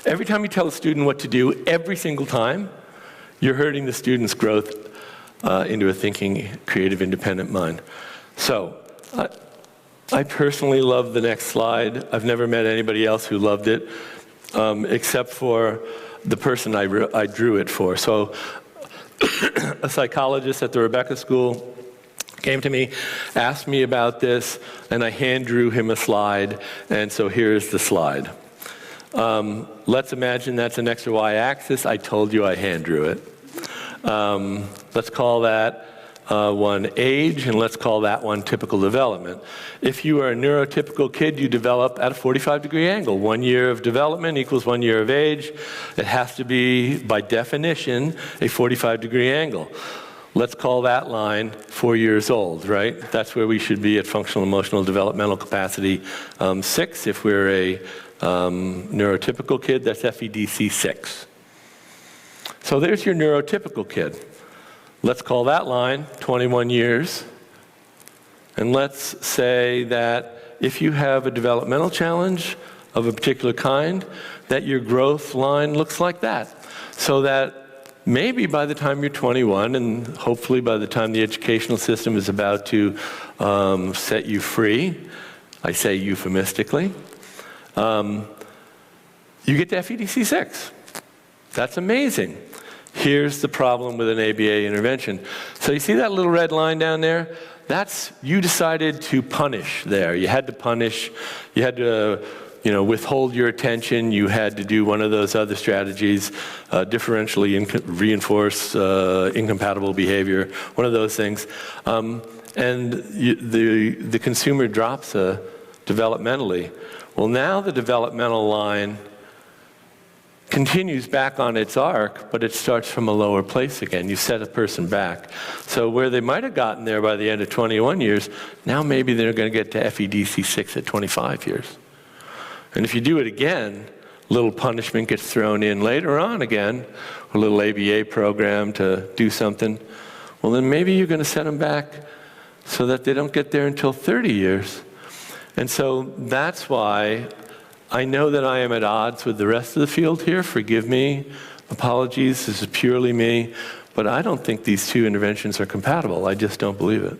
Every time you tell a student what to do, every single time, you're hurting the student's growth into a thinking, creative, independent mind. So, I personally love the next slide. I've never met anybody else who loved it, except for the person I drew it for. So, a psychologist at the Rebecca School came to me, asked me about this, and I hand drew him a slide, and so here's the slide. Let's imagine that's an X or Y axis. I told you I hand drew it. Let's call that one age, and let's call that one typical development. If you are a neurotypical kid, you develop at a 45-degree angle. 1 year of development equals 1 year of age. It has to be, by definition, a 45-degree angle. Let's call that line 4 years old, right? That's where we should be at functional, emotional, developmental capacity 6. If we're a neurotypical kid, that's FEDC 6. So there's your neurotypical kid. Let's call that line 21 years. And let's say that if you have a developmental challenge of a particular kind, that your growth line looks like that. So that maybe by the time you're 21, and hopefully by the time the educational system is about to set you free, I say euphemistically, you get to FEDC 6. That's amazing. Here's the problem with an ABA intervention. So you see that little red line down there? That's, you decided to punish there. You had to punish, you had to, withhold your attention, you had to do one of those other strategies, differentially reinforce incompatible behavior, one of those things. And the consumer drops developmentally. Well, now the developmental line continues back on its arc, but it starts from a lower place again. You set a person back. So where they might have gotten there by the end of 21 years, now maybe they're going to get to FEDC 6 at 25 years. And if you do it again, a little punishment gets thrown in later on again, a little ABA program to do something, well then maybe you're going to set them back so that they don't get there until 30 years. And so that's why I know that I am at odds with the rest of the field here. Forgive me, apologies, this is purely me, but I don't think these two interventions are compatible. I just don't believe it.